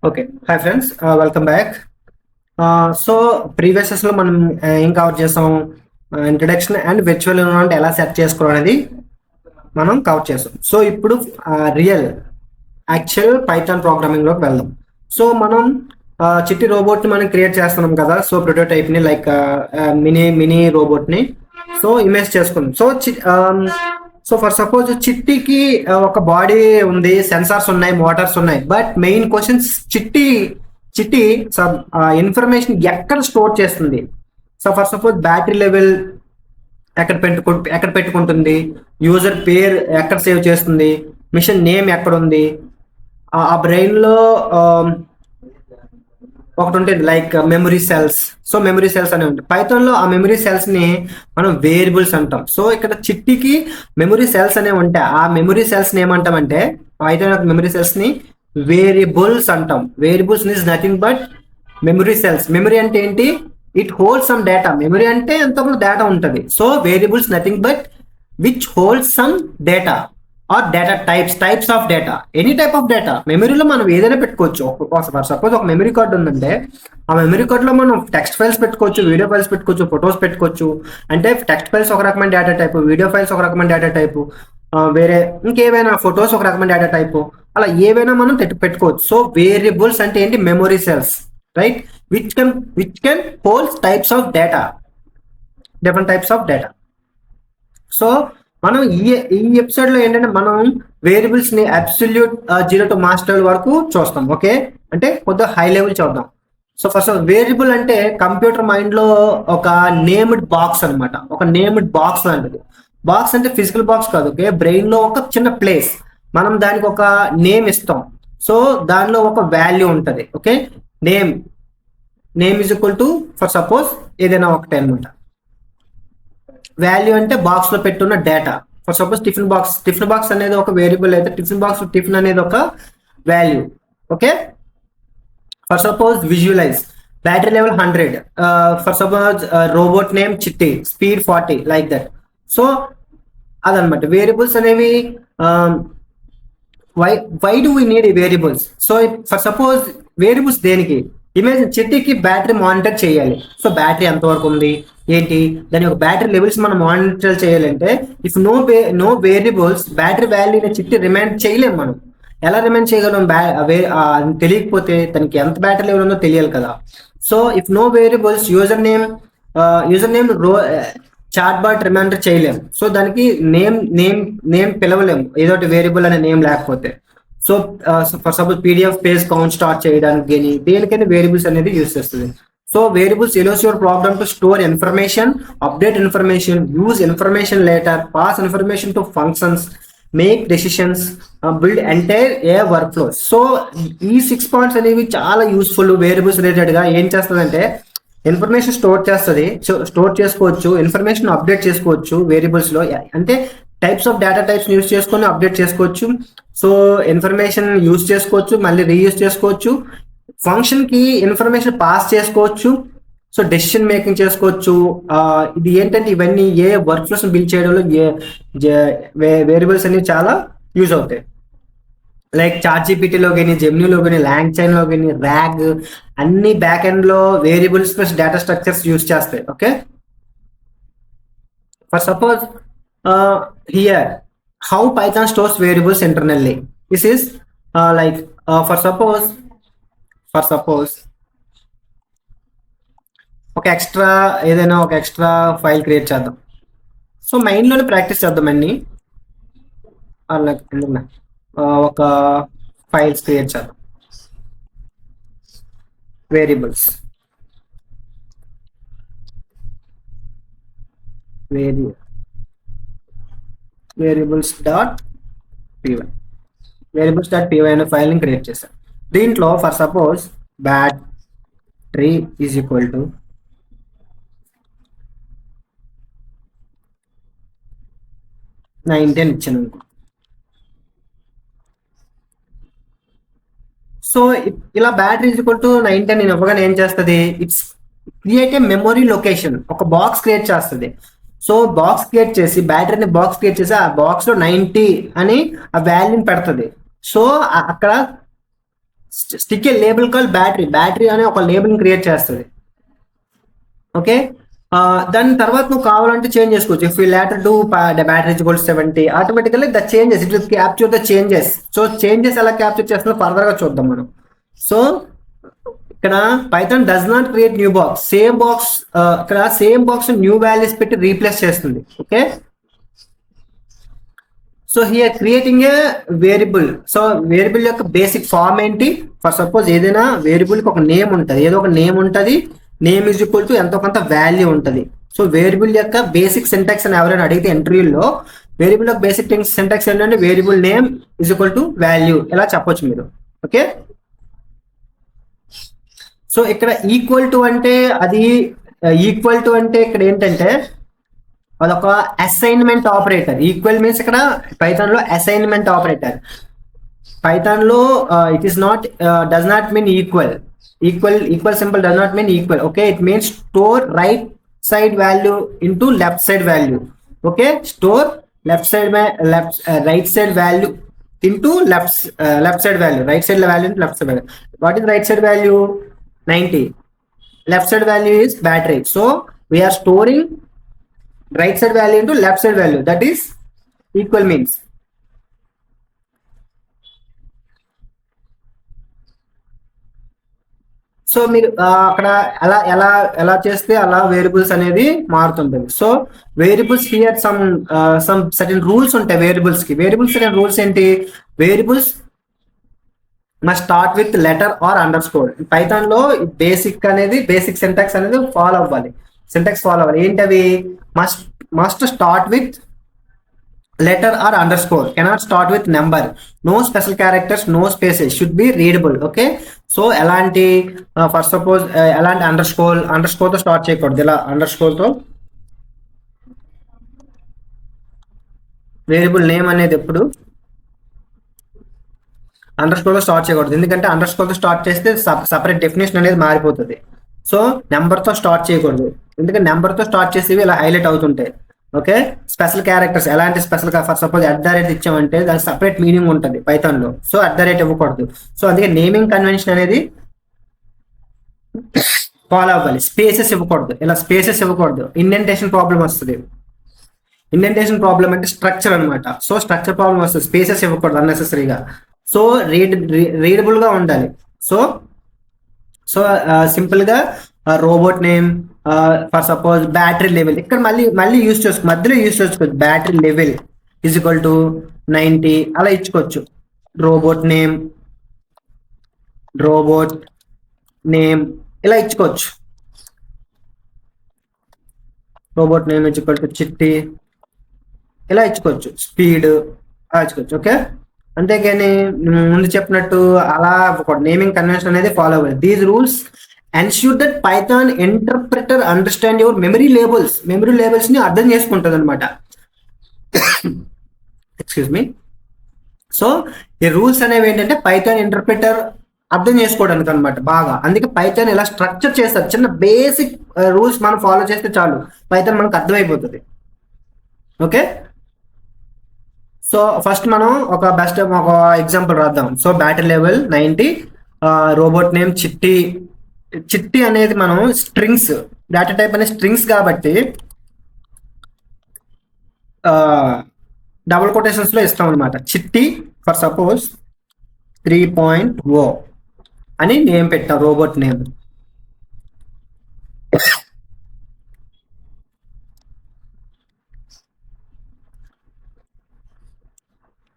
Okay. Hi friends. Welcome back. So previous లో మనం ఏం కవర్ చేసాం? ఇంట్రడక్షన్ అండ్ విర్చువల్ ఎన్విరాన్మెంట్ ఎలా సెట్ చేసుకోవడం అనేది మనం కవర్ చేసాం. సో ఇప్పుడు రియల్ యాక్చువల్ పైథాన్ ప్రోగ్రామింగ్ లోకి వెళ్దాం. సో మనం చిట్టి రోబోట్ ని మనం క్రియేట్ చేస్తున్నాం కదా. సో ప్రోటోటైప్ ని లైక్ మినీ రోబోట్ ని సో ఇమేజ్ చేసుకుందాం. సో ఫర్ సపోజ్ చిట్టికి ఒక బాడీ ఉంది, సెన్సార్స్ ఉన్నాయి, మోటార్స్ ఉన్నాయి. బట్ మెయిన్ క్వశ్చన్స్ చిట్టి ఇన్ఫర్మేషన్ ఎక్కడ స్టోర్ చేస్తుంది? సో ఫర్ సపోజ్ బ్యాటరీ లెవెల్ ఎక్కడ పెట్టుకుంటుంది, యూజర్ పేరు ఎక్కడ సేవ్ చేస్తుంది, మిషన్ నేమ్ ఎక్కడ ఉంది, ఆ బ్రెయిన్ లో ఒకటి ఉంటుంది like memory cells. So memory cells అనేవి ఉంటాయి పైథాన్ లో. ఆ మెమరీ సెల్స్ ని మనం వేరియబుల్స్ అంటాం. సో ఇక్కడ చిట్టికి మెమరీ సెల్స్ అనేవి ఉంటాయి. ఆ మెమరీ సెల్స్ ని ఏమంటామంటే పైథాన్ యొక్క మెమరీ సెల్స్ ని వేరియబుల్స్ అంటాం. Variables is nothing but memory cells. Memory అంటే ఏంటి? It hold some data. Memory అంటే ఎంతో డేటా ఉంటుంది. So variables nothing but which hold some data or data types of data, any type of data. మెమరీలో మనం ఏదైనా పెట్టుకోవచ్చు. ఫర్ సపోజ్ ఒక మెమరీ కార్డ్ ఉందంటే ఆ మెమరీ కార్డ్లో మనం టెక్స్ట్ ఫైల్స్ పెట్టుకోవచ్చు, వీడియో ఫైల్స్ పెట్టుకోవచ్చు, ఫొటోస్ పెట్టుకోవచ్చు. అంటే టెక్స్ట్ ఫైల్స్ ఒక రకమైన డేటా టైపు, వీడియో ఫైల్స్ ఒక రకమైన డేటా టైపు, వేరే ఇంకేవైనా ఫొటోస్ ఒక రకమైన డేటా టైపు, అలా ఏవైనా మనం పెట్టుకోవచ్చు. సో వేరియబుల్స్ అంటే ఏంటి? Memory cells, right? Which can hold types of data, different types of data. So మనం ఈ ఎపిసోడ్ లో ఏంటంటే మనం వేరియబుల్స్ ని అబ్సల్యూట్ 0 to మాస్టర్ వరకు చూస్తాం. ఓకే, అంటే కొద్దిగా హై లెవెల్ చూద్దాం. సో ఫస్ట్ వేరియబుల్ అంటే కంప్యూటర్ మైండ్ లో ఒక నేమ్డ్ బాక్స్ అనమాట. ఒక నేమ్డ్ బాక్స్ లాంటిది. బాక్స్ అంటే ఫిజికల్ బాక్స్ కాదు. ఓకే, బ్రెయిన్ లో ఒక చిన్న ప్లేస్. మనం దానికి ఒక నేమ్ ఇస్తాం. సో దానిలో ఒక వాల్యూ ఉంటుంది. Okay, name is equal to for suppose ఏదైనా ఒకటి అనమాట. వాల్యూ అంటే బాక్స్ లో పెట్టున్న డేటా. ఫర్ సపోజ్ టిఫిన్ బాక్స్ అనేది ఒక వేరియబుల్ అయితే టిఫిన్ అనేది ఒక value. Okay, for suppose visualize battery level 100, for suppose robot name Chitti, speed 40, like that. So అదనమాట వేరియబుల్స్ అనేవి. Why do we need variables? So for suppose variables దేనికి? Image చిట్టికి battery monitor చేయాలి. సో బ్యాటరీ ఎంతవరకు ఉంది ఏంటి, దాని యొక్క బ్యాటరీ లెవెల్స్ మనం మానిటర్ చేయాలంటే ఇఫ్ నో వేరియబుల్స్ బ్యాటరీ వాల్యూని చిట్టి రిమైండ్ చేయలేము. మనం ఎలా రిమైండ్ చేయగలం? తెలియకపోతే తనకి ఎంత బ్యాటరీ లెవెల్ ఉందో తెలియాలి కదా. So if no variables user name chat bot reminder చేయలేము. సో దానికి నేమ్ పిలవలేము, ఏదో వేరియబుల్ అనే నేమ్ లేకపోతే. So for suppose PDF page count start చేయడానికి కానీ దేనికైనా వేరియబుల్స్ అనేది యూజ్ చేస్తుంది. So variables allows your program to store information, update information, use information later, pass information to functions, make decisions, build entire workflows. So ఈ 6 points అనేవి చాలా useful. Variables related గా ఏం చేస్తుందంటే ఇన్ఫర్మేషన్ స్టోర్ చేస్తుంది, store చేసుకోవచ్చు, information update చేసుకోవచ్చు. Variables లో అంటే types of data types use చేసుకొని అప్డేట్ చేసుకోవచ్చు. సో ఇన్ఫర్మేషన్ యూజ్ చేసుకోవచ్చు, మళ్ళీ రీయూజ్ చేసుకోవచ్చు. ఫంక్షన్ కి ఇన్ఫర్మేషన్ పాస్ చేసుకోవచ్చు. సో డెసిషన్ మేకింగ్ చేసుకోవచ్చు. ఇది ఏంటంటే ఇవన్నీ ఏ వర్క్ ఫ్లోస్ బిల్డ్ చేయడంలో వేరియబుల్స్ అనేవి చాలా యూజ్ అవుతాయి. లైక్ చాట్‌జీపీటీలో కానీ, జెమినీలో కానీ, లాంగ్చైన్లో కానీ, ర్యాగ్ అన్ని బ్యాక్ ఎండ్ లో variables plus data structures use చేస్తాయి. Okay, for suppose here how Python stores variables internally. This is like for suppose ఏదైనా ఒక ఎక్స్ట్రా ఫైల్ క్రియేట్ చేద్దాం. సో మైండ్లోనే ప్రాక్టీస్ చేద్దాం అన్ని. ఒక ఫైల్స్ క్రియేట్ చేద్దాం. వేరియబుల్స్ డాట్ py అనే ఫైల్ ని క్రియేట్ చేశాం. దీంట్లో ఫర్ సపోజ్ బ్యాటరీ ఈజ్ ఈక్వల్ టు 19 ఇచ్చాను అనుకో. సో ఇలా బ్యాటరీ ఈజ్ ఈక్వల్ టు 19 నేను ఇవ్వగానే ఏం చేస్తుంది? It's create a memory location, ఒక బాక్స్ క్రియేట్ చేస్తుంది. సో బాక్స్ క్రియేట్ చేసి బ్యాటరీని బాక్స్ క్రియేట్ చేసి ఆ బాక్స్ లో 90 అని ఆ వాల్యూని పెడుతుంది. సో అక్కడ స్టిక్ ఏ లేబుల్ కాల్ బ్యాటరీ అనే ఒక లేబుల్ క్రియేట్ చేస్తుంది. ఓకే, దాని తర్వాత నువ్వు కావాలంటే చేంజ్ చేసుకోవచ్చు. If you later to battery equals 70, automatically the changes it will capture the changes. So changes ఎలా క్యాప్చర్ చేస్తుందో ఫర్దర్ గా చూద్దాం మనం. సో ఇక్కడ Python does not create new box, same box ఇక్కడ సేమ్ బాక్స్ న్యూ వాల్యూస్ పెట్టి replace చేస్తుంది. Okay, so here creating a variable. So variable యొక్క బేసిక్ ఫామ్ ఏంటి? ఫర్ సపోజ్ ఏదైనా వేరియబుల్ కి ఒక నేమ్ ఉంటుంది, ఏదో ఒక నేమ్ ఉంటుంది, నేమ్ ఈజ్ ఈక్వల్ టు ఎంతో కొంత వాల్యూ ఉంటుంది. సో వేరియబుల్ యొక్క బేసిక్ సింటాక్స్ అని ఎవరైనా అడిగితే ఇంటర్వ్యూలో వేరియబుల్ యొక్క బేసిక్ సింటాక్స్ ఏంటంటే variable name is equal to value ఇలా చెప్పొచ్చు మీరు. ఓకే, సో ఇక్కడ ఈక్వల్ టు అంటే అది ఈక్వల్ టు అంటే ఇక్కడ ఏంటంటే అదొక అసైన్మెంట్ ఆపరేటర్. ఈక్వల్ మీన్స్ ఇక్కడ పైథాన్ లో అసైన్మెంట్ ఆపరేటర్. పైథాన్ లో it is not does not mean equal. Equal symbol does not mean equal. Okay, it means store right side value into left side value. Okay, store right side value into left side value, right side value into left side value. What is right side value? 90. Left side value is battery. So we are storing right side value into left side value. That is equal means. So మీరు అక్కడ ఎలా చేస్తే అలా variables అనేది మారుతుంటుంది. So variables here some certain rules ఉంటాయి variables కి. Variables certain rules ఏంటి? Variables must start with letter or underscore. Python లో బేసిక్ సింటాక్స్ అనేది ఫాలో అవ్వాలి. ఏంటవి? Must start with letter or underscore, cannot start with number, no special characters, no spaces, should be readable. Okay, so ఎలాంటి for suppose ఎలాంటి underscore తో start చేయకూడదు. ఇలా under score తో variable name అనేది ఎప్పుడు అండర్ స్కోర్ తో start చేయకూడదు, ఎందుకంటే అండర్ స్కోర్ తో స్టార్ట్ చేస్తే సపరేట్ డెఫినేషన్ అనేది మారిపోతుంది. సో నెంబర్ తో స్టార్ట్ చేయకూడదు, ఎందుకంటే నెంబర్ తో స్టార్ట్ చేసేవి ఇలా హైలైట్ అవుతుంటాయి. ఓకే, స్పెషల్ క్యారెక్టర్స్ ఎలాంటి స్పెషల్ ఫర్ సపోజ్ @ ఇచ్చామంటే దానికి సపరేట్ మీనింగ్ ఉంటుంది పైథాన్ లో. సో @ ఇవ్వకూడదు. సో అందుకే నేమింగ్ కన్వెన్షన్ అనేది ఫాలో అవ్వాలి. స్పేసెస్ ఇవ్వకూడదు, ఇలా స్పేసెస్ ఇవ్వకూడదు. ఇండెంటేషన్ ప్రాబ్లం వస్తుంది. ఇండెంటేషన్ ప్రాబ్లం అంటే స్ట్రక్చర్ అనమాట. సో స్ట్రక్చర్ ప్రాబ్లం వస్తుంది, స్పేసెస్ ఇవ్వకూడదు అన్నెసెసరీగా. సో రీడబుల్ గా ఉండాలి. సో సింపుల్ గా రోబోట్ నేమ్ ఫర్ సపోజ్ బ్యాటరీ లెవెల్ ఇక్కడ మళ్ళీ యూస్ చేసుకో, మధ్యలో యూస్ చేసుకోవచ్చు. Battery level is equal to 90 అలా ఇచ్చుకోవచ్చు. రోబోట్ నేమ్ ఇలా ఇచ్చుకోవచ్చు. Robot name is equal to చిట్టి ఇలా ఇచ్చుకోవచ్చు. స్పీడ్ అలా ఇచ్చుకోవచ్చు. ఓకే, అంతేగాని ముందు చెప్పినట్టు అలా ఒక నేమింగ్ కన్వెన్షన్ అనేది ఫాలో అవ్వాలి. These rules ensure that Python interpreter understand your memory labels ని అర్థం చేసుకుంటుంది అనమాట. Excuse me. సో ఈ రూల్స్ అనేవి ఏంటంటే పైథాన్ ఇంటర్ప్రిటర్ అర్థం చేసుకోవడానికి అనమాట బాగా. అందుకే పైథాన్ ఇలా స్ట్రక్చర్ చేస్తారు. చిన్న బేసిక్ రూల్స్ మనం ఫాలో చేస్తే చాలు, పైథాన్ మనకు అర్థమైపోతుంది. ఓకే, సో ఫస్ట్ మనం ఒక ఎగ్జాంపుల్ రాద్దాం. So battery level 90, robot name చిట్టి అనేది మనం స్ట్రింగ్స్, డేటా టైప్ అనేది స్ట్రింగ్స్ కాబట్టి డబుల్ కొటేషన్స్ లో ఇస్తాం అనమాట. చిట్టి ఫర్ సపోజ్ 3.0 అని నేమ్ పెట్టాం, రోబోట్ నేమ్.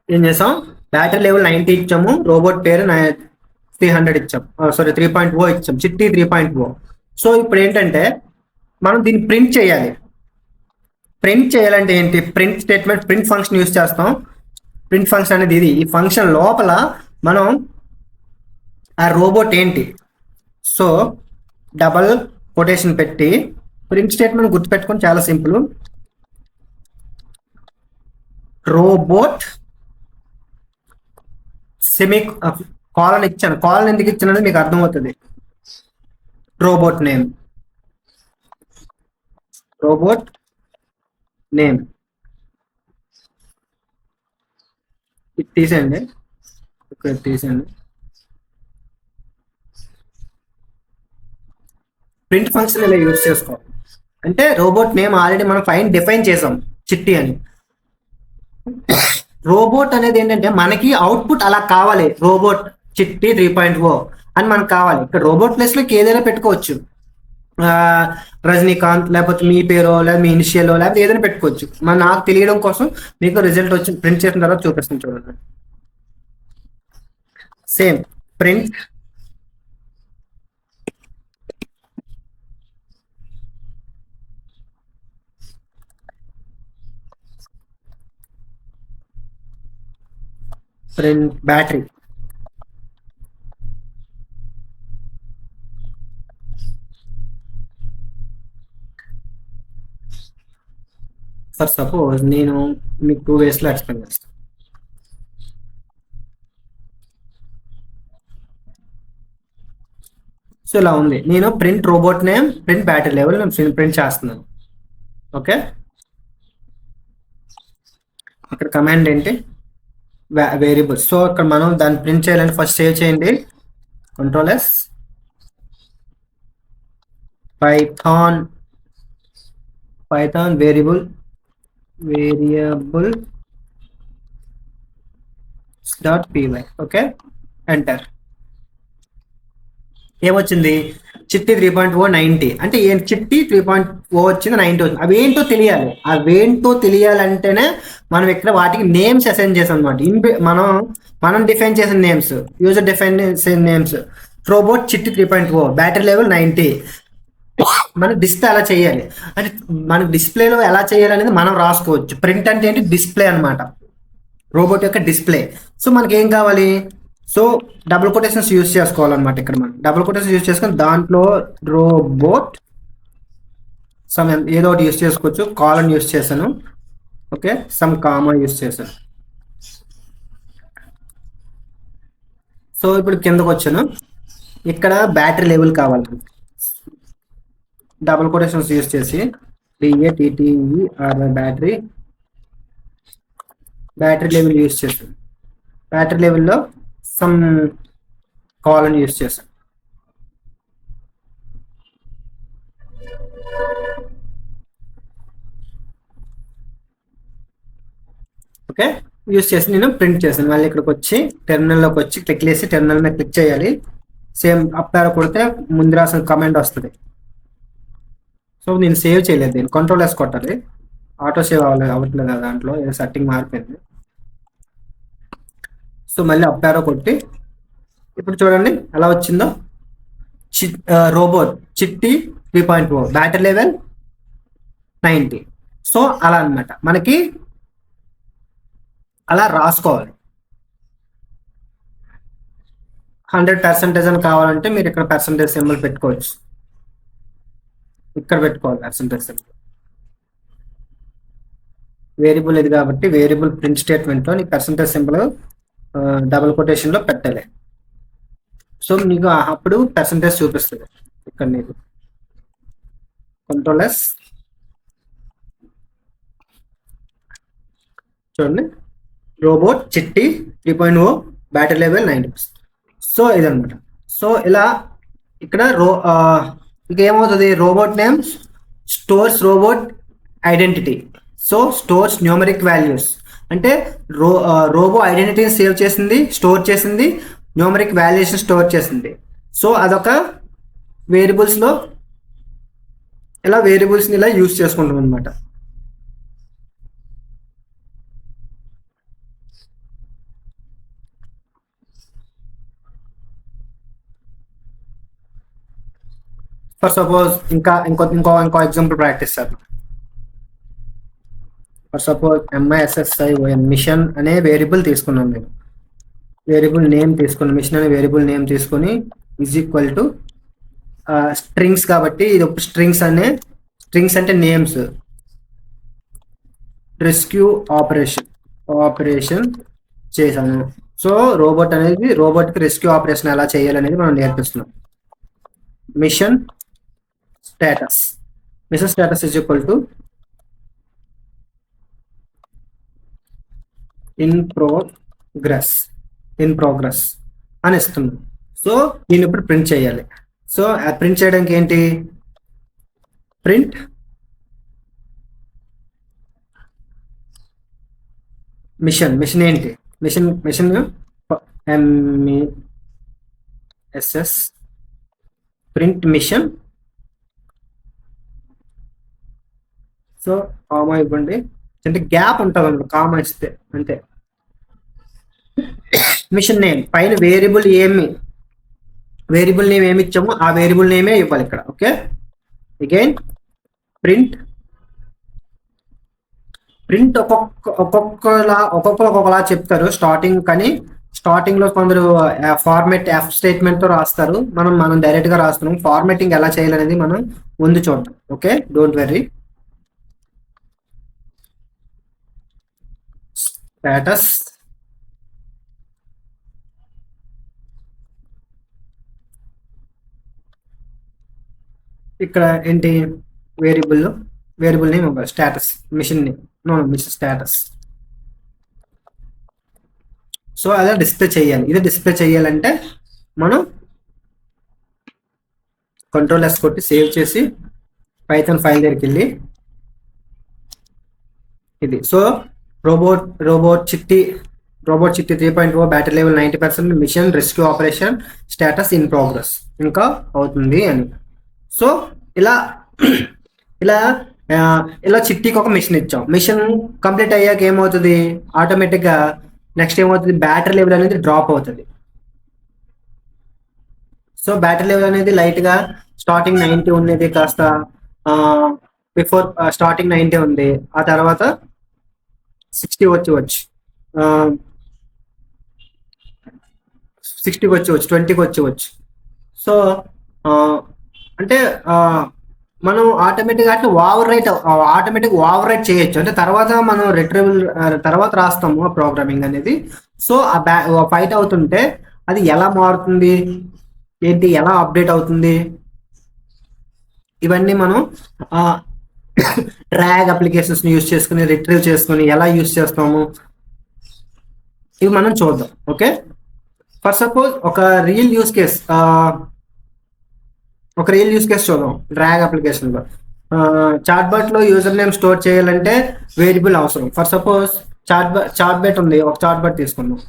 ఏం చేసాం? బ్యాటరీ లెవెల్ 90 ఇచ్చాము, రోబోట్ పేరు 300 ఇచ్చాం, సారీ 3.0 ఇచ్చాం, చిట్టి 3.0. సో ఇప్పుడు ఏంటంటే మనం దీన్ని ప్రింట్ చేయాలి. ప్రింట్ చేయాలంటే ఏంటి? Print statement, print function use చేస్తాం. ప్రింట్ ఫంక్షన్ అనేది ఇది. ఈ ఫంక్షన్ లోపల మనం ఆ రోబోట్ ఏంటి, సో డబల్ కొటేషన్ పెట్టి ప్రింట్ స్టేట్మెంట్ గుర్తుపెట్టుకొని చాలా సింపుల్. రోబోట్ సెమీ కాలన్ ఇచ్చాను. కాలన్ ఎందుకు ఇచ్చానని మీకు అర్థమవుతుంది. రోబోట్ నేమ్ ఇది తీసేయండి, తీసేయండి. ప్రింట్ ఫంక్షన్ ఇలా యూజ్ చేసుకోవాలి. అంటే రోబోట్ నేమ్ ఆల్రెడీ మనం పైన డిఫైన్ చేసాం చిట్టి అని. రోబోట్ అనేది ఏంటంటే మనకి అవుట్పుట్ అలా కావాలి, రోబోట్ చిట్టి 3.0 అని మనకు కావాలి. ఇక్కడ రోబోట్ ప్లేస్ లోకి ఏదైనా పెట్టుకోవచ్చు, రజనీకాంత్ లేకపోతే మీ పేరో లేదా మీ ఇనిషియల్ లేకపోతే ఏదైనా పెట్టుకోవచ్చు. నాకు తెలియడం కోసం మీకు రిజల్ట్ వచ్చి ప్రింట్ చేసిన తర్వాత చూపిస్తాను చూడండి. Same print battery. For suppose నేను మీకు 2 ways లో ఎక్స్ప్లెయిన్ చేస్తాను. సో ఇలా ఉంది, నేను print robot name print battery level నేను ప్రింట్ చేస్తున్నాను. ఓకే, ఇక్కడ కమాండ్ ఏంటి, వేరియబుల్స్. సో ఇక్కడ మనం దాన్ని ప్రింట్ చేయాలంటే ఫస్ట్ సేవ్ చేయండి, Ctrl+S, Python variable .py. Okay, enter. ఏమొచ్చింది, చిట్టి 3.0 90. అంటే చిట్టి 3.0 వచ్చింది, 90 వచ్చింది. అవేంటో తెలియాలి. అవేంటో తెలియాలంటేనే మనం ఇక్కడ వాటికి నేమ్స్ అసైన్ చేసాం అనమాట. మనం డిఫైన్ చేసిన నేమ్స్, యూజర్ డిఫైన్ చేసిన names. Robot Chitti 3.0 battery level 90. మనకి డిస్ప్లే ఎలా చేయాలి అంటే మనకి డిస్ప్లేలో ఎలా చేయాలి అనేది మనం రాసుకోవచ్చు. ప్రింట్ అంటే ఏంటి, డిస్ప్లే అనమాట, రోబోట్ యొక్క డిస్ప్లే. సో మనకి ఏం కావాలి, సో డబుల్ కొటేషన్స్ యూజ్ చేసుకోవాలన్నమాట. ఇక్కడ మనం డబుల్ కొటేషన్స్ యూజ్ చేసుకొని దాంట్లో రోబోట్ సమ్ ఏదో ఒకటి యూజ్ చేసుకోవచ్చు. కాలన్ యూజ్ చేశాను, ఓకే, సమ్ కామా యూజ్ చేశాను. సో ఇప్పుడు కిందకు వచ్చాను, ఇక్కడ బ్యాటరీ లెవెల్ కావాలి. డబుల్ కొటేషన్స్ యూజ్ చేసి BATTER బ్యాటరీ లెవెల్ యూజ్ చేశాను. బ్యాటరీ లెవెల్లో సమ్ కాలన్ యూజ్ చేశాను. ఓకే, యూజ్ చేసి నేను ప్రింట్ చేశాను. మళ్ళీ ఇక్కడికి వచ్చి టెర్మినల్లోకి వచ్చి క్లిక్ చేసి టెర్మినల్ మీద క్లిక్ చేయాలి. సేమ్ అప్ యారో కొడితే ముందు రాసిన కమాండ్ వస్తుంది. సో నేను సేవ్ చేయలేదు, నేను Ctrl+S కొట్టాలి. ఆటో సేవ్ అవ్వట్లేదు కదా, దాంట్లో ఏదో సెట్టింగ్ మారిపోయింది. సో మళ్ళీ అప్ యారో కొట్టి ఇప్పుడు చూడండి ఎలా వచ్చిందో, robot Chitti 3.0 battery level 90. So అలా అనమాట, మనకి అలా రాసుకోవాలి. 100% అని కావాలంటే మీరు ఇక్కడ పర్సంటేజ్ సింబల్ పెట్టుకోవచ్చు, ఇక్కడ పెట్టుకోవాలి పర్సంటేజ్ సింబల్. వేరియబుల్ ఇది కాబట్టి వేరియబుల్ ప్రింట్ స్టేట్మెంట్లో నీ పర్సంటేజ్ సింబల్ డబుల్ కొటేషన్లో పెట్టాలి. సో నీకు అప్పుడు పర్సంటేజ్ చూపిస్తుంది. ఇక్కడ నీకు Ctrl+S చూడండి, robot Chitti 3.0 battery level 90%. So ఇదనమాట. సో ఇలా ఇక్కడ ఇక ఏమవుతుంది, robot name stores robot identity. So stores numeric values అంటే రోబో ఐడెంటిటీని సేవ్ చేసింది, స్టోర్ చేసింది, న్యూమరిక్ వాల్యూస్ని స్టోర్ చేసింది. సో అదొక వేరియబుల్స్లో ఇలా వేరియబుల్స్ని ఇలా యూజ్ చేసుకుంటాం అనమాట. ఫర్ సపోజ్ ఇంకో ఎగ్జాంపుల్ ప్రాక్టీస్ చేద్దాం. ఫర్ సపోజ్ MISSION మిషన్ అనే వేరియబుల్ తీసుకున్నాను నేను. వేరియబుల్ నేమ్ తీసుకున్నాను, మిషన్ అనే వేరియబుల్ నేమ్ తీసుకొని ఈజ్ ఈక్వల్ టు స్ట్రింగ్స్ కాబట్టి ఇది ఒక స్ట్రింగ్స్ అంటే నేమ్స్. రెస్క్యూ ఆపరేషన్ చేశాను. సో రోబోట్కి రెస్క్యూ ఆపరేషన్ ఎలా చేయాలనేది మనం నేర్పిస్తున్నాం. Mission status is equal to in progress అని ఇస్తున్నాం. సో దీన్ని ఇప్పుడు ప్రింట్ చేయాలి. సో ప్రింట్ చేయడానికి ఏంటి, ప్రింట్ మిషన్ ఏంటి, mission MSS print mission. So comma ఇవ్వండి, అంటే గ్యాప్ ఉంటుంది అందులో కామా ఇస్తే అంతే. మిషన్ నేమ్ పైన వేరియబుల్ నేమ్ ఏమి ఇచ్చామో ఆ వేరియబుల్ నేమే ఇవ్వాలి ఇక్కడ. ఓకే, అగైన్ ప్రింట్ ఒక్కొక్కలా చెప్తారు స్టార్టింగ్, కానీ స్టార్టింగ్ లో కొందరు ఫార్మెట్ ఎఫ్ స్టేట్మెంట్ తో రాస్తారు, మనం డైరెక్ట్ గా రాస్తున్నాం. ఫార్మెటింగ్ ఎలా చేయాలనేది మనం ముందు చూద్దాం. Okay, don't very. స్టేటస్ ఇక్కడ ఏంటి, వేరియబుల్ నేమ్ ఇవ్వాలి, status mission name, mission status. So అలా డిస్ప్లే చేయాలి. ఇది డిస్ప్లే చేయాలంటే మనం Ctrl+S కొట్టి సేవ్ చేసి పైథాన్ ఫైల్ దగ్గరికి వెళ్ళి ఇది. So robot Chitti 3.0 battery level 90%, mission rescue operation status in progress ఇంకా అవుతుంది అని. సో ఇలా చిట్టికి ఒక మిషన్ ఇచ్చాం. మిషన్ కంప్లీట్ అయ్యాక ఏమవుతుంది, ఆటోమేటిక్గా నెక్స్ట్ ఏమవుతుంది, బ్యాటరీ లెవెల్ అనేది డ్రాప్ అవుతుంది. సో బ్యాటరీ లెవెల్ అనేది లైట్గా స్టార్టింగ్ 90 ఉండేది కాస్త బిఫోర్ స్టార్టింగ్ 90 ఉంది, ఆ తర్వాత 60 వచ్చి 60కి వచ్చి 20కి వచ్చి. సో అంటే మనం ఆటోమేటిక్గా ఓవర్ రైట్ చేయొచ్చు. అంటే తర్వాత మనం తర్వాత రాస్తాము ఆ ప్రోగ్రామింగ్ అనేది. సో ఆ ఫైట్ అవుతుంటే అది ఎలా మారుతుంది ఏంటి, ఎలా అప్డేట్ అవుతుంది, ఇవన్నీ మనం డ్రాగ్ అప్లికేషన్స్ యూజ్ చేసుకుని రిట్రీవ్ చేసుకుని ఎలా యూజ్ చేస్తాము ఇవి మనం చూద్దాం. ఓకే, ఫర్ సపోజ్ ఒక రియల్ యూజ్ కేస్ చూద్దాం. డ్రాగ్ అప్లికేషన్ లో చాట్బాట్ లో యూజర్ నేమ్ స్టోర్ చేయాలంటే వేరియబుల్ అవసరం. ఫర్ సపోజ్ చాట్బాట్ ఉంది, ఒక చాట్బాట్ తీసుకుందాం.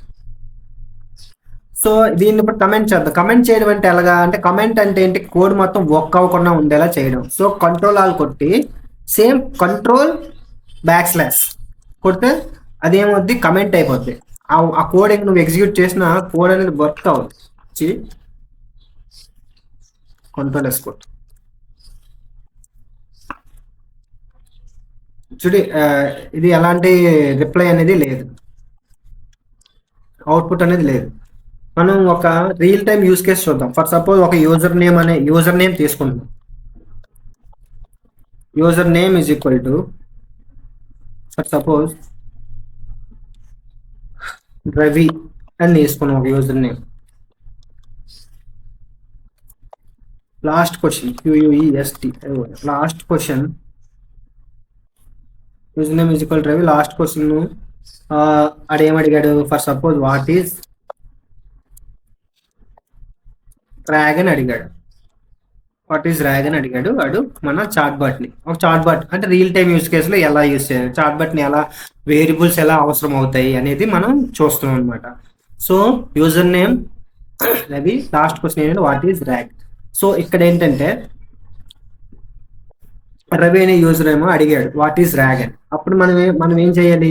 సో దీన్ని ఇప్పుడు కమెంట్ చేద్దాం. కమెంట్ చేయడం అంటే ఎలాగా అంటే, కమెంట్ అంటే ఏంటి, కోడ్ మొత్తం వర్క్ అవ్వకుండా ఉండేలా చేయడం. సో Ctrl+Alt కొట్టి సేమ్ Ctrl// కొడితే అదేమవుద్ది, కమెంట్ అయిపోద్ది. ఆ కోడ్ నువ్వు ఎగ్జిక్యూట్ చేసిన కోడ్ అనేది వర్క్ అవుద్ది. Ctrl+S కొట్టు చూడి, ఇది ఎలాంటి రిప్లై అనేది లేదు, అవుట్పుట్ అనేది లేదు. మనం ఒక రియల్ టైమ్ యూజ్ కేస్ చూద్దాం. ఫర్ సపోజ్ ఒక యూజర్ నేమ్ తీసుకుంటాం. User name is equal to for suppose Ravi అని తీసుకున్నాం ఒక user name. Last question QUEST, last question user name is equal to. Last question అడిగాడు, for suppose what is RAG అని అడిగాడు. వాడు మన చాట్బాట్ని, ఒక చాట్బాట్ అంటే రియల్ టైమ్ యూజ్ కేసులో ఎలా యూజ్ చేయాలి, చాట్బాట్ని ఎలా వేరియబుల్స్ ఎలా అవసరం అవుతాయి అనేది మనం చూస్తున్నాం అనమాట. So user name Ravi, last question ఏంటంటే వాట్ ఈజ్ ర్యాగ్. సో ఇక్కడ ఏంటంటే రవి అనే యూజర్ ఏమో అడిగాడు వాట్ ఈజ్ ర్యాగ్ అని. అప్పుడు మనం ఏం చేయాలి,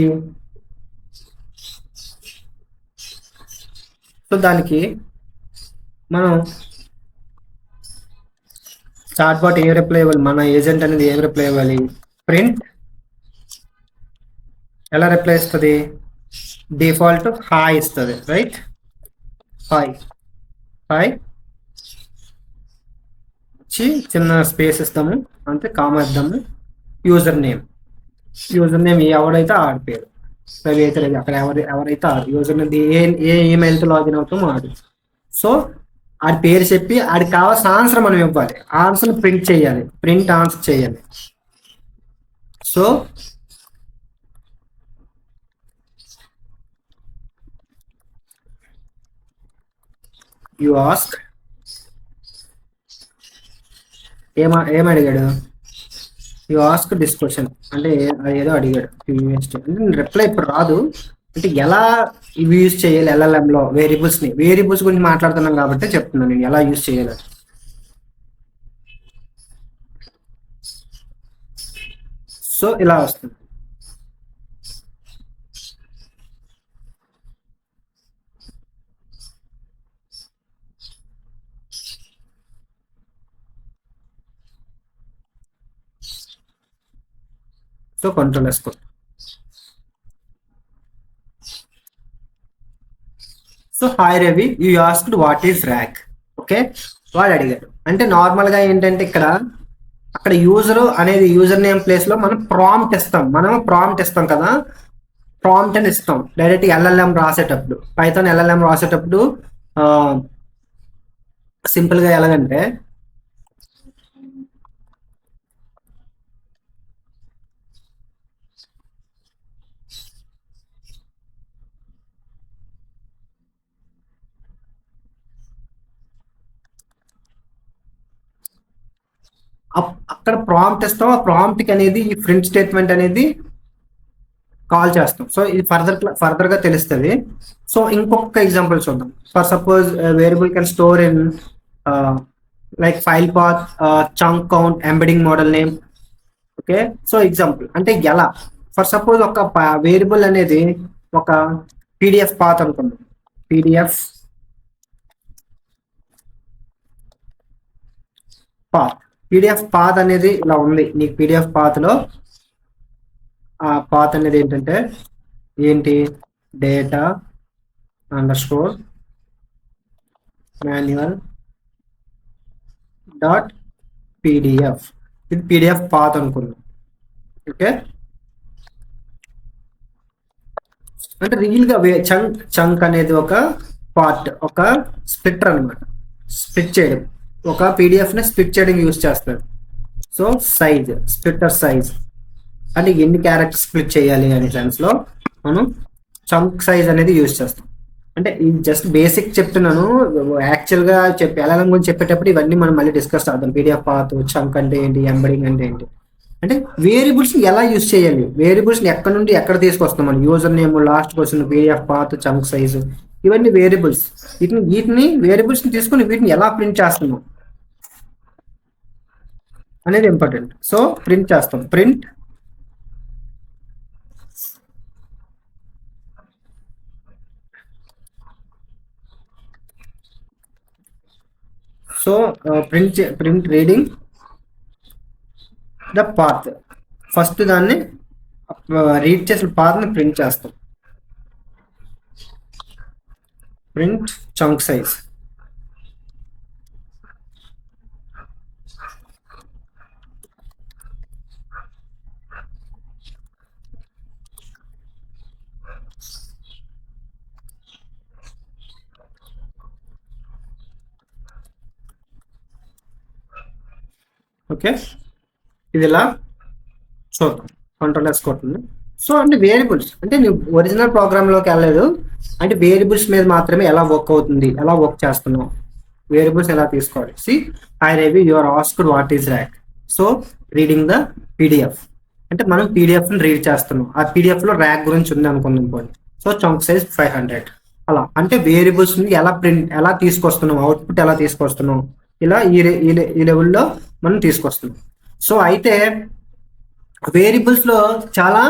సో దానికి మనం చాట్బాట్ ఏం రిప్లై ఇవ్వాలి, మన ఏజెంట్ అనేది ఏం రిప్లై ఇవ్వాలి, ప్రింట్ ఎలా రిప్లై ఇస్తుంది, డిఫాల్ట్ హాయ్ ఇస్తుంది, రైట్. హాయ్ చిన్న స్పేస్ ఇస్తాము అంతే, కామా ఇద్దాము. యూజర్ నేమ్ ఎవడైతే ఆడి పేరు, రవి అయితే రవి, అక్కడ ఎవరైతే ఆడు యూజర్ నేమ్ ఏ ఈమెయిల్తో లాగిన్ అవుతామో ఆడు. సో ఆడి పేరు చెప్పి ఆడికి కావాల్సిన ఆన్సర్ మనం ఇవ్వాలి, ఆన్సర్ ప్రింట్ చేయాలి, ప్రింట్ ఆన్సర్ చేయాలి. సో యు ఆస్క్ ఏమడిగాడు, యూ ఆస్క్ దిస్ క్వశ్చన్ అంటే అది ఏదో అడిగాడు రిప్లై ఇప్పుడు రాదు. అంటే ఎలా ఇవి యూజ్ చేయాలి LLM లో వేరియబుల్స్ గురించి మాట్లాడుతున్నాం కాబట్టి చెప్తున్నాను నేను ఎలా యూజ్ చేయాలి. సో ఇలా వస్తుంది. సో కంట్రోల్ వేసుకో. So hi Ravi you asked what is rack. Okay, వాడు అడిగాడు. అంటే నార్మల్గా ఏంటంటే ఇక్కడ అక్కడ యూజర్ నేమ్ ప్లేస్ లో మనం ప్రాంప్ట్ ఇస్తాం కదా. ప్రాంప్ట్ అని ఇస్తాం డైరెక్ట్ LLM రాసేటప్పుడు, పైథాన్ LLM రాసేటప్పుడు సింపుల్ గా ఎలాగంటే అక్కడ ప్రాంప్ట్ ఇస్తాం. ఆ ప్రాంప్ట్ కి అనేది ఈ ప్రింట్ స్టేట్మెంట్ అనేది కాల్ చేస్తాం. సో ఇది ఫర్దర్ గా తెలుస్తుంది. సో ఇంకొక ఎగ్జాంపుల్ చూద్దాం. For suppose variable can store in like file path, chunk count, embedding model name. Okay, so example అంటే ఎలా, ఫర్ సపోజ్ ఒక వేరియబుల్ అనేది ఒక PDF పాత్ అనుకుందాం. పీడిఎఫ్ పాత్ అనేది ఇలా ఉంది. నీకు PDF పాత్ లో ఆ పాత్ అనేది ఏంటి data underscore manual dot PDF. ఇది PDF పాత్ అనుకుందాం. ఓకే, అంటే రియల్ గా చంక్ అనేది ఒక పార్ట్, ఒక స్ప్లిటర్ అనమాట. స్ప్లిట్ చేయడం, ఒక PDF ని స్ప్లిట్ చేయడం యూజ్ చేస్తారు. సో స్ప్లిటర్ సైజ్ అంటే ఎన్ని క్యారెక్టర్స్ స్ప్లిట్ చేయాలి అనే సెన్స్ లో మనం చంక్ సైజ్ అనేది యూజ్ చేస్తాం. అంటే ఇది జస్ట్ బేసిక్ చెప్తున్నాను. యాక్చువల్ గా LLM గురించి చెప్పేటప్పుడు ఇవన్నీ మనం మళ్ళీ డిస్కస్ చేద్దాం. PDF పాత్, చంక్ అంటే ఏంటి, ఎంబడింగ్ అంటే ఏంటి, అంటే వేరియబుల్స్ ఎలా యూజ్ చేయాలి, వేరియబుల్స్ ఎక్కడ నుండి ఎక్కడ తీసుకొస్తాం మనం. User name, last question, PDF path, chunk size, ఇవన్నీ వేరియబుల్స్. వీటిని వేరియబుల్స్ తీసుకుని వీటిని ఎలా ప్రింట్ చేస్తున్నాం అనేది ఇంపార్టెంట్. సో ప్రింట్ చేస్తాం. Print so print reading the path. First దాన్ని రీడ్ చేసిన పాత్ని ప్రింట్ చేస్తాం. Print chunk size. ఓకే, ఇది ఇలా చూద్దాం. కంట్రోల్ వేసుకుంటుంది. సో అంటే వేరియబుల్స్ అంటే నువ్వు ఒరిజినల్ ప్రోగ్రామ్లోకి వెళ్ళలేదు, అంటే వేరియబుల్స్ మీద మాత్రమే ఎలా వర్క్ అవుతుంది, ఎలా వర్క్ చేస్తున్నావు, వేరియబుల్స్ ఎలా తీసుకోవాలి. Hi Ravi you are asked what is rack. So reading the PDF అంటే మనం PDF ని రీడ్ చేస్తున్నాం. ఆ PDF లో ర్యాక్ గురించి ఉంది అనుకుందాం పోనీ. So chunk size 500. అలా అంటే వేరియబుల్స్ ని ఎలా తీసుకొస్తున్నాం, అవుట్పుట్ ఎలా తీసుకొస్తున్నాం, ఇలా ఈ లెవెల్లో మనం తీసుకొస్తున్నాం. సో అయితే వేరియబుల్స్ లో చాలా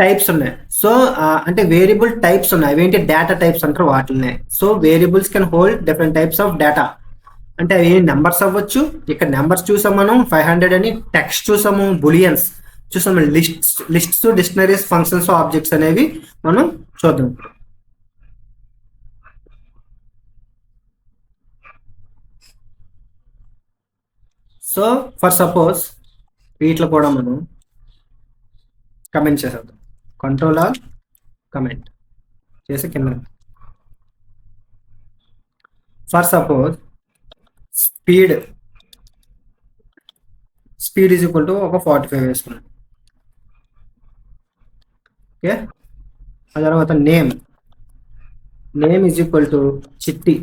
టైప్స్ ఉన్నాయి. సో అంటే వేరియబుల్ టైప్స్ ఉన్నాయి. అవేంటి డేటా టైప్స్ అంటారు వాటిని. So variables can hold different types of data. అంటే అవి నెంబర్స్ అవ్వచ్చు. ఇక్కడ నెంబర్స్ చూసాం మనం 500 అని, టెక్స్ట్ చూసాము, బులియన్స్ చూసాము, లిస్ట్స్, డిక్షనరీస్, ఫంక్షన్స్, ఆబ్జెక్ట్స్ అనేవి మనం చూద్దాం. సో ఫర్ సపోజ్ వీటిలో కూడా మనం కమెంట్ చేసేద్దాం. కంట్రోల్ ఆర్ కమెంట్ చేసి కింద for suppose speed is equal to ఒక 45 వేసుకున్నాం. ఓకే, ఆ తర్వాత నేమ్ ఈజ్ ఈక్వల్ టు చిట్టి.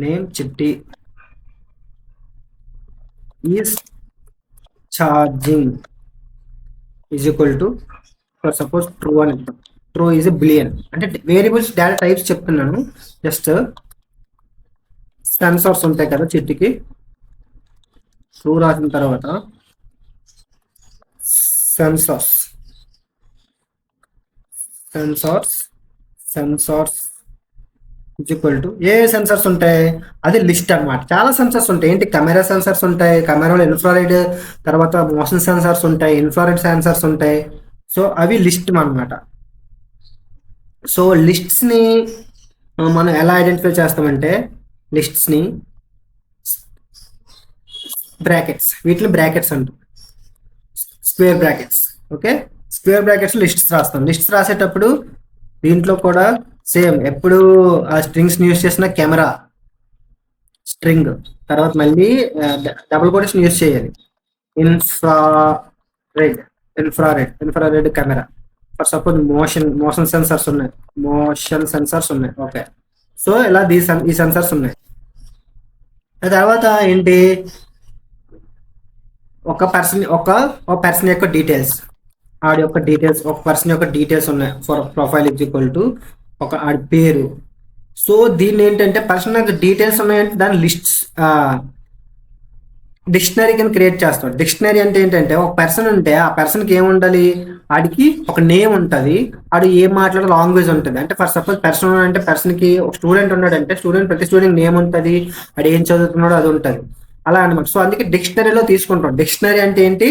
నేమ్ చిట్టి is charging is equal to for suppose true అని చెప్తాం. True is billion. అంటే వేరియబుల్స్ డేటా టైప్స్ చెప్తున్నాను. జస్ట్ సెన్సార్స్ ఉంటాయి కదా చిట్టికి, ట్రూ రాసిన తర్వాత sensors equal to A sensors ఉంటాయి, అది లిస్ట్ అన్నమాట. చాలా సెన్సర్స్ ఉంటాయి. ఏంటి, కెమెరా సెన్సర్స్ ఉంటాయి, కెమెరాలో ఇన్ఫ్రారెడ్, తర్వాత మోషన్ సెన్సర్స్ ఉంటాయి, ఇన్ఫ్రారెడ్ సెన్సర్స్ ఉంటాయి. సో అవి లిస్ట్ అన్నమాట. సో లిస్ట్స్ని మనం ఎలా ఐడెంటిఫై చేస్తామంటే, లిస్ట్స్ని బ్రాకెట్స్, వీటిని బ్రాకెట్స్ అంటాం, square brackets. Okay, square brackets lists రాస్తాం. లిస్ట్స్ రాసేటప్పుడు దీంట్లో కూడా సేమ్, ఎప్పుడు ఆ స్ట్రింగ్స్ యూజ్ చేసిన కెమెరా స్ట్రింగ్ తర్వాత మళ్ళీ డబుల్ కోటేషన్ యూజ్ చేయాలి. Infrared camera. For suppose motion sensors ఉన్నాయి. ఓకే, సో ఇలా ఈ సెన్సర్స్ ఉన్నాయి. ఆ తర్వాత ఏంటి, ఒక పర్సన్ యొక్క డీటెయిల్స్, ఆడి యొక్క డీటెయిల్స్, ఒక పర్సన్ యొక్క డీటెయిల్స్ ఉన్నాయి. For profile is equal to ఒక ఆడి పేరు. సో దీన్ని ఏంటంటే పర్సన్ యొక్క డీటెయిల్స్ ఉన్నాయంటే దాని లిస్ట్స్ డిక్షనరీ కింద క్రియేట్ చేస్తాం. డిక్షనరీ అంటే ఏంటంటే, ఒక పర్సన్ ఉంటే ఆ పర్సన్కి ఏముండాలి, ఆడికి ఒక నేమ్ ఉంటుంది, ఆడు ఏం మాట్లాడే లాంగ్వేజ్ ఉంటుంది. అంటే ఫర్ సపోజ్ పర్సన్ అంటే పర్సన్కి ఒక స్టూడెంట్ ఉన్నాడంటే ప్రతి స్టూడెంట్ నేమ్ ఉంటుంది, ఆడు ఏం చదువుతున్నాడో అది ఉంటుంది, అలా అనమాట. సో అందుకే డిక్షనరీలో తీసుకుంటాం. డిక్షనరీ అంటే ఏంటి,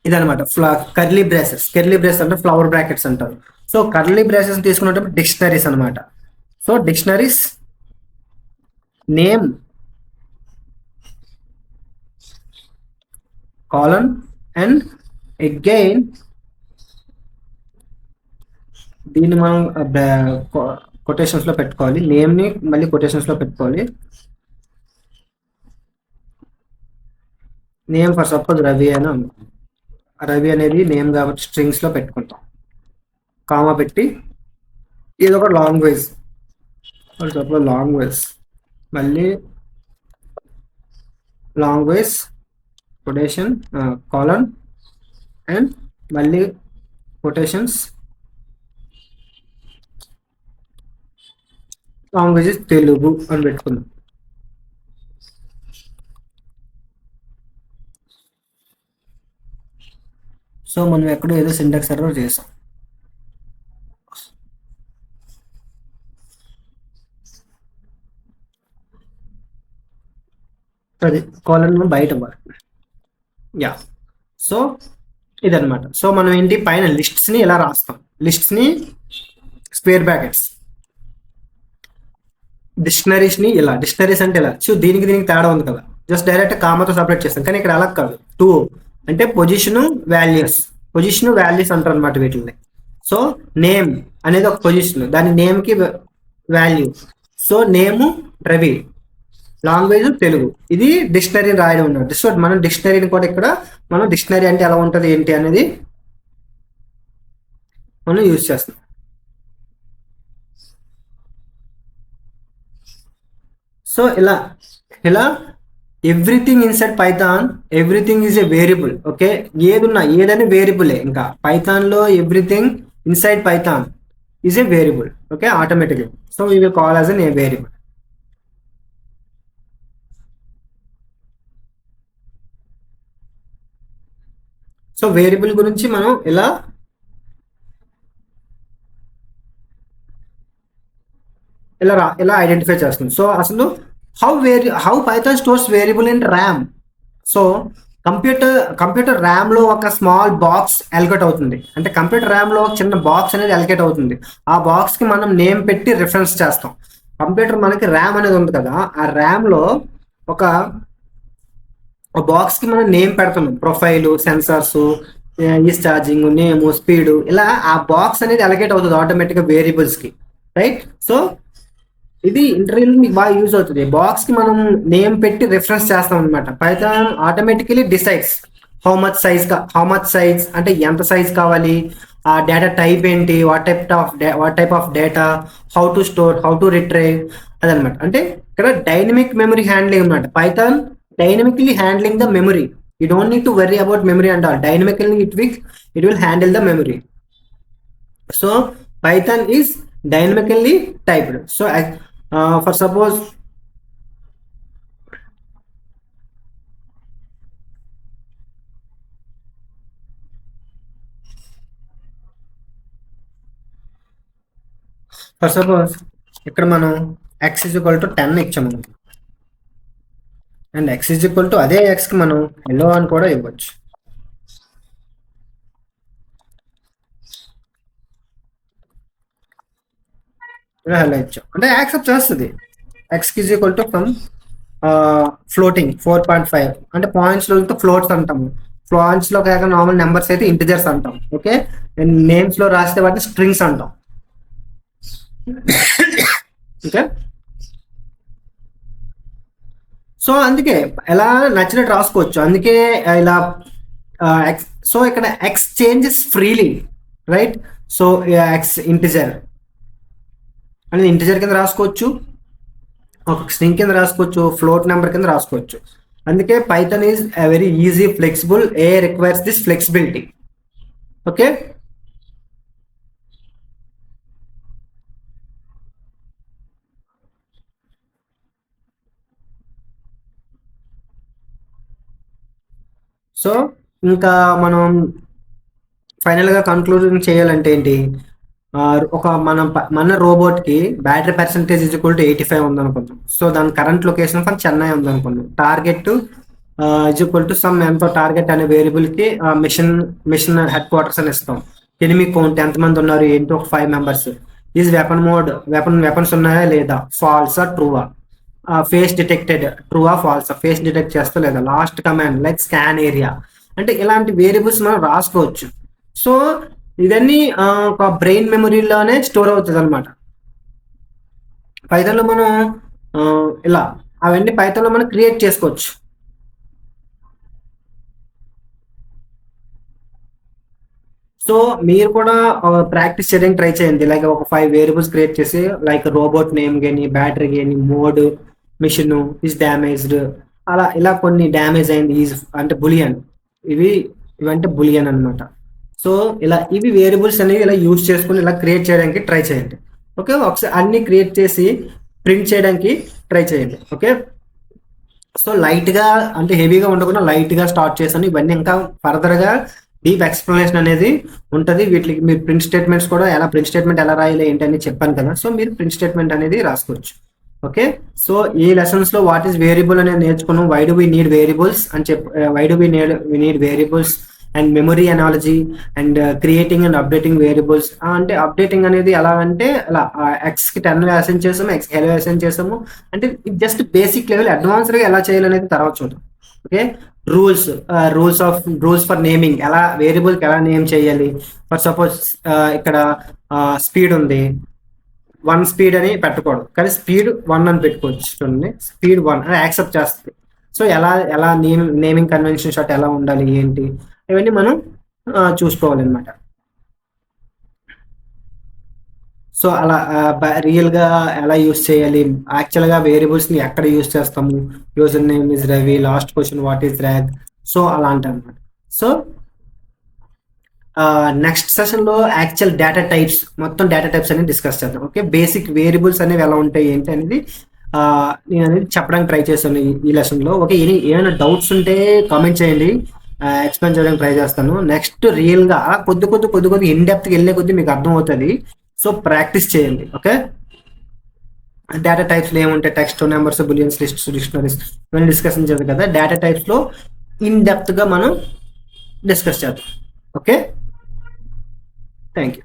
ఇదనమాట. కర్లీ బ్రేసెస్ అంటే ఫ్లవర్ బ్రాకెట్స్ అంటారు. సో కర్లీ బ్రేసెస్ తీసుకున్నప్పుడు డిక్షనరీస్ అనమాట. So dictionaries name colon and again దీన్ని మనం కొటేషన్స్ లో పెట్టుకోవాలి. నేమ్ ని మళ్ళీ కొటేషన్స్ లో పెట్టుకోవాలి. నేమ్ ఫర్ సపోజ్ రవి అనేది నేమ్ కాబట్టి స్ట్రింగ్స్ లో పెట్టుకుంటాం. కామా పెట్టి ఏదో ఒక లాంగ్వేజ్, ఫర్ సపోజ్ మళ్ళీ లాంగ్వేజ్ కొటేషన్ కాలన్ అండ్ మళ్ళీ కొటేషన్స్ లాంగ్వేజ్ తెలుగు అని పెట్టుకుందాం. సో మనం ఎక్కడో ఏదో సింటాక్స్ ఎర్రర్ చేసాం. అది కాలన్ బయట ఇవ్వాలి. యా, సో ఇదనమాట. సో మనం ఏంటి, పైన లిస్ట్స్ని ఎలా రాస్తాం, లిస్ట్స్ని స్క్వేర్ బ్రాకెట్స్, డిక్షనరీస్ని ఇలా. డిక్షనరీస్ అంటే ఇలా. సో దీనికి తేడా ఉంది కదా, జస్ట్ డైరెక్ట్ కామాతో సపరేట్ చేస్తాం. కానీ ఇక్కడ అలా కాదు. టూ అంటే పొజిషన్ వాల్యూస్ అంటారు అనమాట వీటిని. సో నేమ్ అనేది ఒక పొజిషన్, దాని నేమ్కి వాల్యూ. సో నేము రవి, లాంగ్వేజ్ తెలుగు. ఇది డిక్షనరీ రాయడం ఉన్నట్టు. సో మనం డిక్షనరీని కూడా ఇక్కడ మనం డిక్షనరీ అంటే ఎలా ఉంటుంది ఏంటి అనేది మనం యూజ్ చేస్తాం. సో ఇలా everything inside Python, everything is a variable. Okay, ఏదైనా వేరియబులే. ఇంకా పైథాన్ లో everything inside Python is a variable. Okay, automatically. So we will call as a variable. So variable గురించి మనం ఇలా ఐడెంటిఫై చేస్తుంది. సో అసలు how Python stores variable in RAM. So computer RAM లో ఒక స్మాల్ బాక్స్ అలొకేట్ అవుతుంది. అంటే computer RAM లో ఒక చిన్న బాక్స్ అనేది అలొకేట్ అవుతుంది. ఆ బాక్స్ కి మనం నేమ్ పెట్టి రిఫరెన్స్ చేస్తాం. కంప్యూటర్ మనకి ర్యామ్ అనేది ఉంది కదా, ఆ ర్యామ్ లో ఒక బాక్స్ కి మనం నేమ్ పెడుతున్నాం. Profile, sensors, is charging, name, speed, ఇలా ఆ బాక్స్ అనేది అలొకేట్ అవుతుంది ఆటోమేటిక్ గా వేరియబుల్స్ కి. రైట్. సో ఇది ఇంటర్వ్యూలో మీకు బాగా యూజ్ అవుతుంది. బాక్స్ కి మనం నేమ్ పెట్టి రిఫరెన్స్ చేస్తాం అనమాట. Python automatically decides how much size అంటే ఎంత సైజ్ కావాలి, ఆ డేటా టైప్ ఏంటి, what type of data, how to store, how to retrieve, అదనమాట. అంటే ఇక్కడ డైనమిక్ మెమరీ హ్యాండ్లింగ్ అనమాట. Python dynamically handling the memory. You don't need to worry about memory and all. Dynamically it will handle the memory. So Python is dynamically typed. So for suppose ఇక్కడ మనం x is equal to 10 ఇచ్చాము, and x is equal to అదే x కి మనం hello అని కూడా ఇవ్వచ్చు. Hello ఇచ్చాం అంటే యాక్సెప్ట్ చేస్తుంది. x is equal to from floating 4.5 అంటే పాయింట్స్ లో ఫ్లోట్స్ అంటాము. ఫ్లోట్స్ లో కాక నార్మల్ నెంబర్స్ అయితే ఇంటిజర్స్ అంటాం. ఓకే, నేమ్స్ లో రాస్తే వాటిని స్ట్రింగ్స్ అంటాం. ఓకే, సో అందుకే ఎలా నచ్చినట్టు రాసుకోవచ్చు. అందుకే ఇలా సో ఇక్కడ X changes freely, right? So X integer అనేది ఇంటిజర్ కింద రాసుకోవచ్చు, ఒక స్ట్రింగ్ కింద రాసుకోవచ్చు, ఫ్లోట్ నెంబర్ కింద రాసుకోవచ్చు. అందుకే Python is very easy, flexible, requires this flexibility. Okay, so ఇంకా మనం ఫైనల్గా కన్క్లూజన్ చేయాలంటే ఏంటి, ఒక మన రోబోట్ కి battery percentage is equal to 85 ఉందనుకుందాం. సో దాని కరెంట్ లొకేషన్ ఫర్ చెన్నై ఉందనుకుందాం. Target is equal to some ఎంతో టార్గెట్ అనే వేరియబుల్ కి మిషన్ హెడ్ క్వార్టర్స్ అని ఇస్తాం. ఎనిమి కౌంట్ ఎంతమంది ఉన్నారు ఏంటి, ఒక 5 members. Is weapon mode, weapons ఉన్నాయా లేదా, ఫాల్సా ట్రూవా, ఫేస్ డిటెక్టెడ్, ట్రూవా ఫాల్సా, ఫేస్ డిటెక్ట్ చేస్తా లేదా, last command like scan area. అంటే ఇలాంటి వేరియబుల్స్ మనం రాసుకోవచ్చు. సో ఇవన్నీ ఒక బ్రెయిన్ మెమరీలోనే స్టోర్ అవుతుంది అనమాట. పైథాన్లో మనం ఇలా అవన్నీ పైథాన్లో మనం క్రియేట్ చేసుకోవచ్చు. సో మీరు కూడా ప్రాక్టీస్ చేయడానికి ట్రై చేయండి. లైక్ ఒక 5 వేరియబుల్స్ క్రియేట్ చేసి, లైక్ రోబోట్ నేమ్ కానీ, బ్యాటరీ కానీ, మోడ్, మిషన్ ఈజ్ డ్యామేజ్డ్, అలా ఇలా కొన్ని డ్యామేజ్ అయింది ఈజ్ అంటే బులియన్, ఇవంటే బులియన్ అనమాట. సో ఇలా ఇవి వేరియబుల్స్ అనేవి ఇలా యూజ్ చేసుకుని ఇలా క్రియేట్ చేయడానికి ట్రై చేయండి. ఓకే, ఒకసారి అన్ని క్రియేట్ చేసి ప్రింట్ చేయడానికి ట్రై చేయండి. ఓకే, సో లైట్గా అంటే హెవీగా ఉండకుండా లైట్గా స్టార్ట్ చేశాను. ఇవన్నీ ఇంకా ఫర్దర్గా డీప్ ఎక్స్ప్లెనేషన్ అనేది ఉంటుంది. వీటికి మీరు ప్రింట్ స్టేట్మెంట్స్ కూడా ప్రింట్ స్టేట్మెంట్ ఎలా రాయాలి ఏంటి అని చెప్పాను కదా. సో మీరు ప్రింట్ స్టేట్మెంట్ అనేది రాసుకోవచ్చు. ఓకే, సో ఈ లెసన్స్ లో వాట్ ఈస్ వేరియబుల్ అనేది నేర్చుకున్నాం. Why do we need variables అని why do we need variables and memory analogy and creating and updating variables. అంటే అప్డేటింగ్ అనేది ఎలా అంటే అలా ఎక్స్ కి 10 అసైన్ చేసాము, ఎక్స్ హెలో అసైన్ చేసాము. అంటే జస్ట్ బేసిక్ లెవెల్, అడ్వాన్స్డ్ గా ఎలా చేయాలనేది తర్వాత చూద్దాం. ఓకే, రూల్స్ ఫర్ నేమింగ్, ఎలా వేరియబుల్ కి ఎలా నేమ్ చేయాలి. ఫర్ సపోజ్ ఇక్కడ స్పీడ్ ఉంది, 1 స్పీడ్ అని పెట్టకూడదు, కానీ స్పీడ్ 1 అని పెట్టుకోవచ్చు. చూడండి, స్పీడ్ 1 అని యాక్సెప్ట్ చేస్తుంది. సో ఎలా నేమింగ్ కన్వెన్షన్ షాట్ ఎలా ఉండాలి ఏంటి, ఇవన్నీ మనం చూసుకోవాలన్నమాట. సో అలా రియల్గా ఎలా యూస్ చేయాలి, యాక్చువల్గా వేరియబుల్స్ని ఎక్కడ యూస్ చేస్తాము, user name is Ravi, last question what is rag, so అలాంటి అనమాట. సో నెక్స్ట్ సెషన్లో యాక్చువల్ డేటా టైప్స్, మొత్తం డేటా టైప్స్ అనేది డిస్కస్ చేద్దాం. ఓకే, బేసిక్ వేరియబుల్స్ అనేవి ఎలా ఉంటాయి ఏంటి అనేది నేను అనేది చెప్పడానికి ట్రై చేస్తాను ఈ లెసన్లో. ఓకే, ఏమైనా డౌట్స్ ఉంటే కామెంట్ చేయండి, ఎక్స్ప్లెయిన్ చేయడానికి ట్రై చేస్తాను. నెక్స్ట్ రియల్గా కొద్ది ఇన్ డెప్త్కి వెళ్ళే కొద్దీ మీకు అర్థం అవుతుంది. సో ప్రాక్టీస్ చేయండి. ఓకే, డేటా టైప్స్లో ఏముంటాయి, టెక్స్ట్, నెంబర్స్, బులియన్స్, లిస్ట్స్, డిక్షనరీస్ ఇవన్నీ డిస్కషన్ చేద్దాం కదా. డేటా టైప్స్లో ఇన్ డెప్త్గా మనం డిస్కస్ చేద్దాం. Okay, thank you.